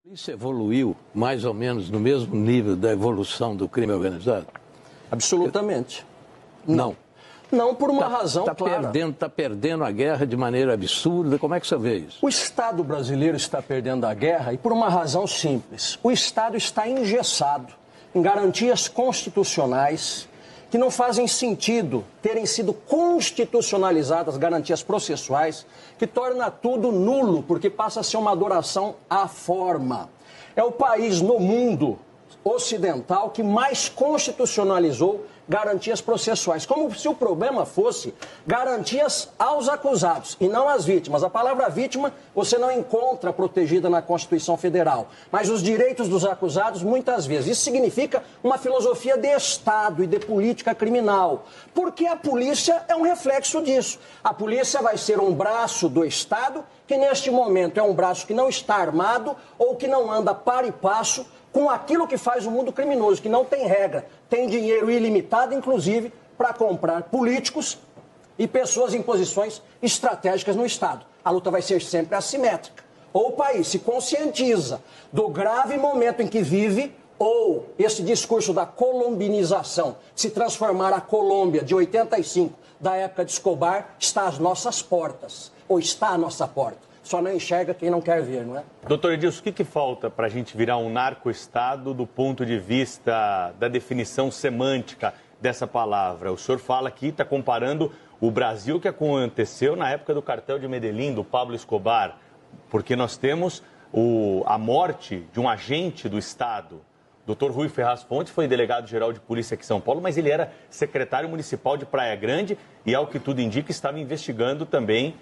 Isso evoluiu mais ou menos no mesmo nível da evolução do crime organizado? Absolutamente. Não. Não por uma razão clara. Está perdendo a guerra de maneira absurda. Como é que você vê isso? O Estado brasileiro está perdendo a guerra e por uma razão simples. O Estado está engessado em garantias constitucionais que não fazem sentido terem sido constitucionalizadas garantias processuais, que torna tudo nulo, porque passa a ser uma adoração à forma. É o país no mundo ocidental que mais constitucionalizou garantias processuais, como se o problema fosse garantias aos acusados e não às vítimas. A palavra vítima você não encontra protegida na Constituição Federal, mas os direitos dos acusados muitas vezes. Isso significa uma filosofia de Estado e de política criminal, porque a polícia é um reflexo disso. A polícia vai ser um braço do Estado que neste momento é um braço que não está armado ou que não anda par e passo com aquilo que faz o mundo criminoso, que não tem regra, tem dinheiro ilimitado, inclusive, para comprar políticos e pessoas em posições estratégicas no Estado. A luta vai ser sempre assimétrica. Ou o país se conscientiza do grave momento em que vive, ou esse discurso da colombinização, se transformar a Colômbia de 85, da época de Escobar, está às nossas portas, ou está à nossa porta. Só não enxerga quem não quer ver, não é? Doutor Edilson, o que falta para a gente virar um narco-estado do ponto de vista da definição semântica dessa palavra? O senhor fala aqui, está comparando o Brasil que aconteceu na época do cartel de Medellín, do Pablo Escobar, porque nós temos a morte de um agente do Estado. Dr. Rui Ferraz Fontes foi delegado-geral de polícia aqui em São Paulo, mas ele era secretário municipal de Praia Grande e, ao que tudo indica, estava investigando também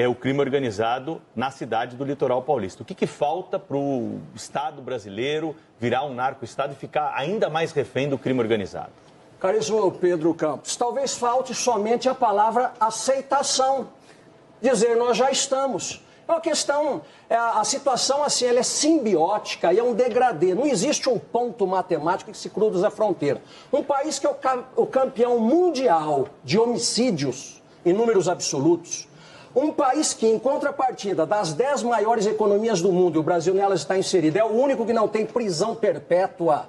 o crime organizado na cidade do litoral paulista. O que falta para o Estado brasileiro virar um narco-estado e ficar ainda mais refém do crime organizado? Caríssimo Pedro Campos, talvez falte somente a palavra aceitação. Dizer, nós já estamos. É uma questão, a situação assim, ela é simbiótica e é um degradê. Não existe um ponto matemático que se cruza a fronteira. Um país que é o campeão mundial de homicídios em números absolutos, um país que, em contrapartida das 10 maiores economias do mundo, e o Brasil nelas está inserido, é o único que não tem prisão perpétua,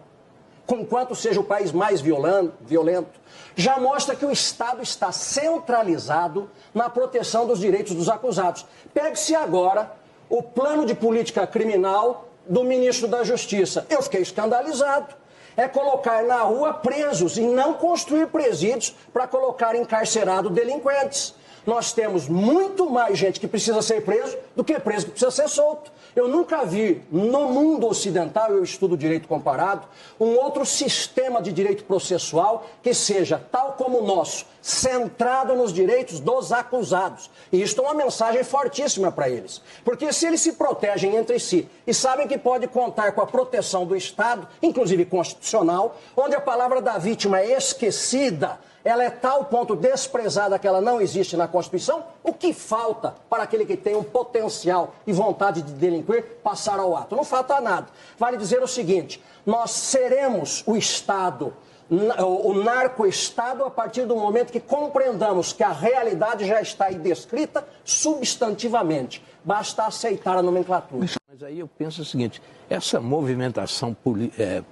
conquanto seja o país mais violento, já mostra que o Estado está centralizado na proteção dos direitos dos acusados. Pegue-se agora o plano de política criminal do ministro da Justiça. Eu fiquei escandalizado. É colocar na rua presos e não construir presídios para colocar encarcerado delinquentes. Nós temos muito mais gente que precisa ser preso do que preso que precisa ser solto. Eu nunca vi no mundo ocidental, eu estudo direito comparado, um outro sistema de direito processual que seja, tal como o nosso, centrado nos direitos dos acusados. E isto é uma mensagem fortíssima para eles. Porque se eles se protegem entre si e sabem que pode contar com a proteção do Estado, inclusive constitucional, onde a palavra da vítima é esquecida, ela é tal ponto desprezada que ela não existe na Constituição, o que falta para aquele que tem um potencial e vontade de delinquir passar ao ato? Não falta nada. Vale dizer o seguinte, nós seremos o Estado, o narco-estado, a partir do momento que compreendamos que a realidade já está aí descrita substantivamente. Basta aceitar a nomenclatura. Mas aí eu penso o seguinte, essa movimentação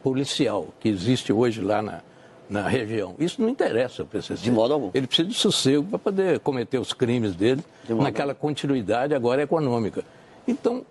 policial que existe hoje lá na região, isso não interessa ao PCC. De modo algum. Ele precisa de sossego para poder cometer os crimes dele naquela continuidade agora econômica. Então,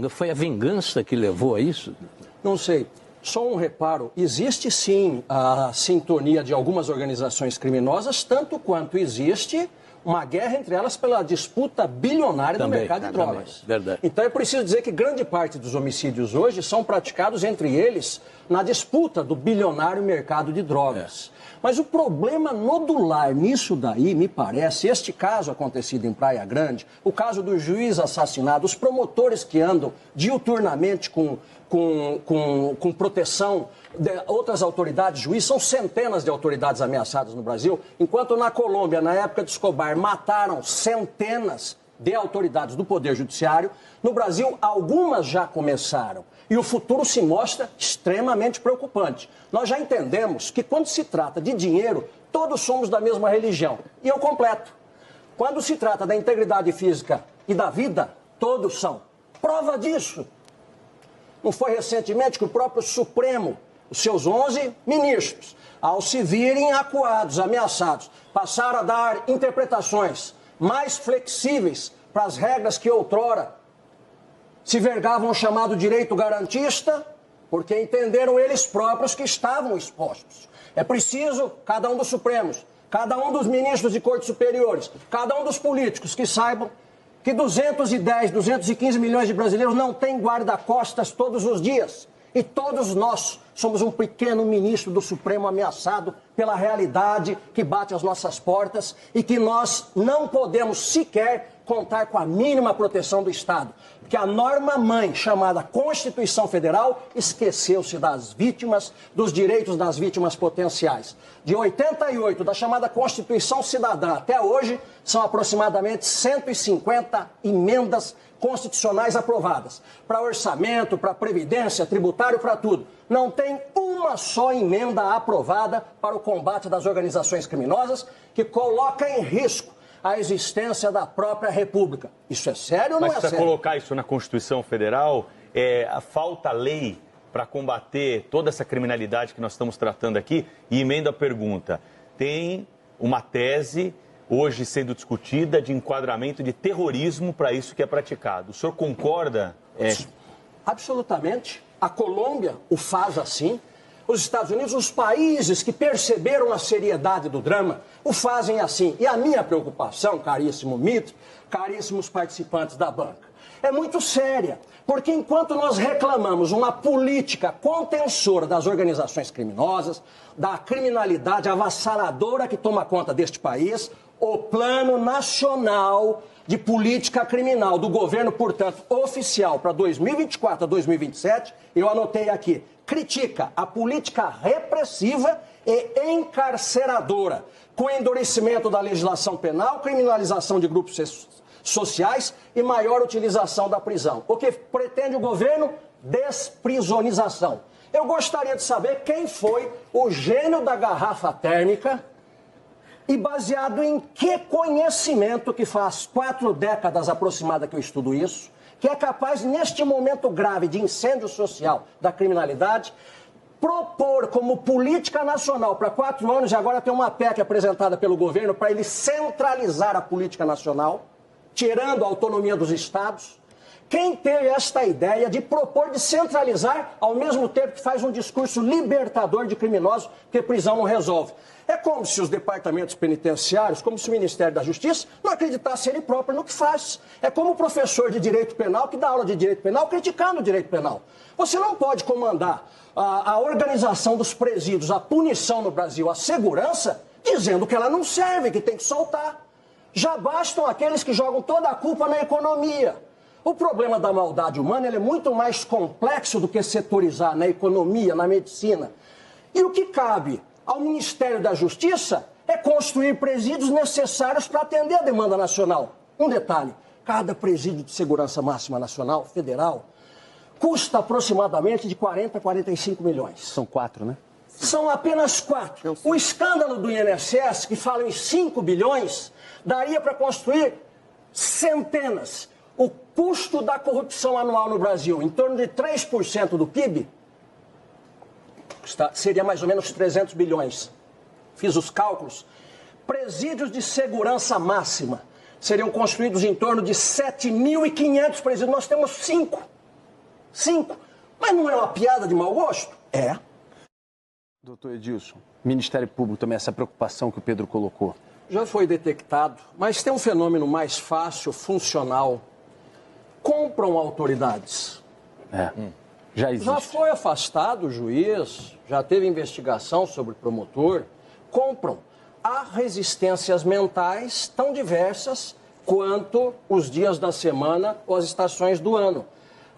foi a vingança que levou a isso? Não sei. Só um reparo, existe sim a sintonia de algumas organizações criminosas, tanto quanto existe uma guerra entre elas pela disputa bilionária do mercado de drogas. Verdade. Então é preciso dizer que grande parte dos homicídios hoje são praticados entre eles na disputa do bilionário mercado de drogas. Mas o problema nodular nisso daí, me parece, este caso acontecido em Praia Grande, o caso do juiz assassinado, os promotores que andam diuturnamente com proteção de outras autoridades, juízes, são centenas de autoridades ameaçadas no Brasil, enquanto na Colômbia, na época de Escobar, mataram centenas de autoridades do Poder Judiciário, no Brasil algumas já começaram. E o futuro se mostra extremamente preocupante. Nós já entendemos que quando se trata de dinheiro, todos somos da mesma religião. E eu completo. Quando se trata da integridade física e da vida, todos são. Prova disso. Não foi recentemente que o próprio Supremo, os seus 11 ministros, ao se virem acuados, ameaçados, passaram a dar interpretações mais flexíveis para as regras que outrora se vergavam o chamado direito garantista, porque entenderam eles próprios que estavam expostos. É preciso, cada um dos Supremos, cada um dos ministros de cortes superiores, cada um dos políticos que saibam que 210, 215 milhões de brasileiros não têm guarda-costas todos os dias. E todos nós somos um pequeno ministro do Supremo ameaçado pela realidade que bate às nossas portas e que nós não podemos sequer contar com a mínima proteção do Estado. Porque a norma-mãe, chamada Constituição Federal, esqueceu-se das vítimas, dos direitos das vítimas potenciais. De 88, da chamada Constituição Cidadã, até hoje, são aproximadamente 150 emendas constitucionais aprovadas. Para orçamento, para previdência, tributário, para tudo. Não tem uma só emenda aprovada para o combate das organizações criminosas que coloca em risco a existência da própria República. Isso é sério ou não é sério? Mas para colocar isso na Constituição Federal, falta lei para combater toda essa criminalidade que nós estamos tratando aqui? E emendo a pergunta, tem uma tese hoje sendo discutida de enquadramento de terrorismo para isso que é praticado. O senhor concorda? Absolutamente. A Colômbia o faz assim. Os Estados Unidos, os países que perceberam a seriedade do drama, o fazem assim. E a minha preocupação, caríssimo Mitre, caríssimos participantes da banca, é muito séria. Porque enquanto nós reclamamos uma política contensora das organizações criminosas, da criminalidade avassaladora que toma conta deste país, o Plano Nacional de Política Criminal do governo, portanto, oficial para 2024 a 2027, eu anotei aqui, critica a política repressiva e encarceradora, com endurecimento da legislação penal, criminalização de grupos sociais e maior utilização da prisão. O que pretende o governo? Desprisonização. Eu gostaria de saber quem foi o gênio da garrafa térmica e baseado em que conhecimento, que faz 4 décadas aproximadas que eu estudo isso, que é capaz, neste momento grave de incêndio social da criminalidade, propor como política nacional para 4 anos, e agora tem uma PEC apresentada pelo governo para ele centralizar a política nacional, tirando a autonomia dos estados. Quem teve esta ideia de propor de centralizar, ao mesmo tempo que faz um discurso libertador de criminosos, que prisão não resolve? É como se os departamentos penitenciários, como se o Ministério da Justiça não acreditasse ele próprio no que faz. É como o professor de direito penal que dá aula de direito penal criticando o direito penal. Você não pode comandar a organização dos presídios, a punição no Brasil, a segurança, dizendo que ela não serve, que tem que soltar. Já bastam aqueles que jogam toda a culpa na economia. O problema da maldade humana ele é muito mais complexo do que setorizar na economia, na medicina. E o que cabe ao Ministério da Justiça é construir presídios necessários para atender a demanda nacional. Um detalhe, cada presídio de segurança máxima nacional, federal, custa aproximadamente de 40 a 45 milhões. São 4, né? São apenas 4. O escândalo do INSS, que fala em 5 bilhões, daria para construir centenas. O custo da corrupção anual no Brasil, em torno de 3% do PIB, seria mais ou menos 300 bilhões. Fiz os cálculos. Presídios de segurança máxima seriam construídos em torno de 7.500 presídios. Nós temos 5. 5. Mas não é uma piada de mau gosto? É. Doutor Edilson, Ministério Público também, essa preocupação que o Pedro colocou. Já foi detectado, mas tem um fenômeno mais fácil, funcional. Compram autoridades. Já existe. Já foi afastado o juiz, já teve investigação sobre o promotor. Compram. Há resistências mentais tão diversas quanto os dias da semana ou as estações do ano.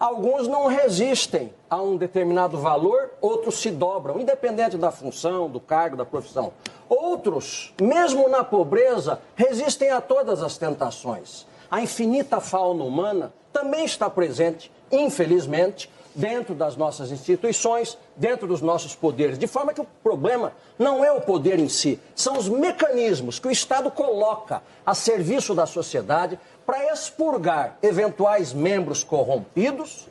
Alguns não resistem a um determinado valor, outros se dobram, independente da função, do cargo, da profissão. Outros, mesmo na pobreza, resistem a todas as tentações. A infinita fauna humana também está presente, infelizmente, dentro das nossas instituições, dentro dos nossos poderes. De forma que o problema não é o poder em si, são os mecanismos que o Estado coloca a serviço da sociedade para expurgar eventuais membros corrompidos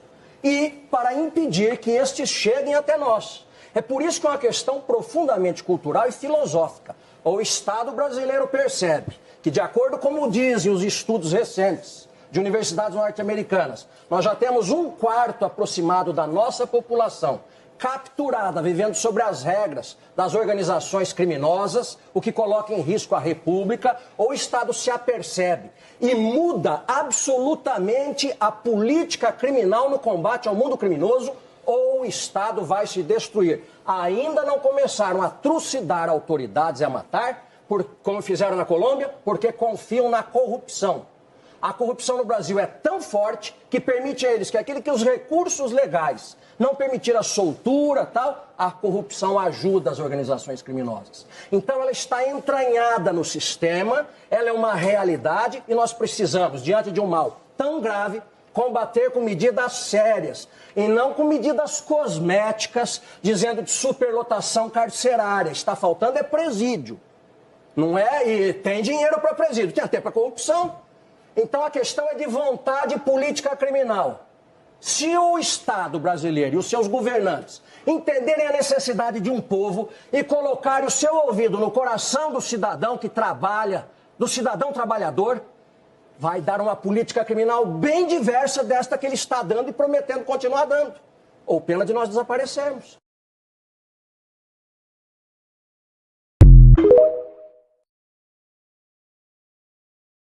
e para impedir que estes cheguem até nós. É por isso que é uma questão profundamente cultural e filosófica. O Estado brasileiro percebe que, de acordo com como dizem os estudos recentes de universidades norte-americanas, nós já temos 1/4 aproximado da nossa população capturada, vivendo sobre as regras das organizações criminosas, o que coloca em risco a República. Ou o Estado se apercebe e muda absolutamente a política criminal no combate ao mundo criminoso, ou o Estado vai se destruir. Ainda não começaram a trucidar autoridades e a matar, como fizeram na Colômbia, porque confiam na corrupção. A corrupção no Brasil é tão forte que permite a eles que aquele que os recursos legais não permitir a soltura, tal, a corrupção ajuda as organizações criminosas. Então ela está entranhada no sistema, ela é uma realidade e nós precisamos, diante de um mal tão grave, combater com medidas sérias e não com medidas cosméticas, dizendo de superlotação carcerária. Está faltando é presídio. Não é? E tem dinheiro para presídio, tem até para corrupção. Então a questão é de vontade política criminal. Se o Estado brasileiro e os seus governantes entenderem a necessidade de um povo e colocarem o seu ouvido no coração do cidadão que trabalha, do cidadão trabalhador, vai dar uma política criminal bem diversa desta que ele está dando e prometendo continuar dando. Ou pena de nós desaparecermos.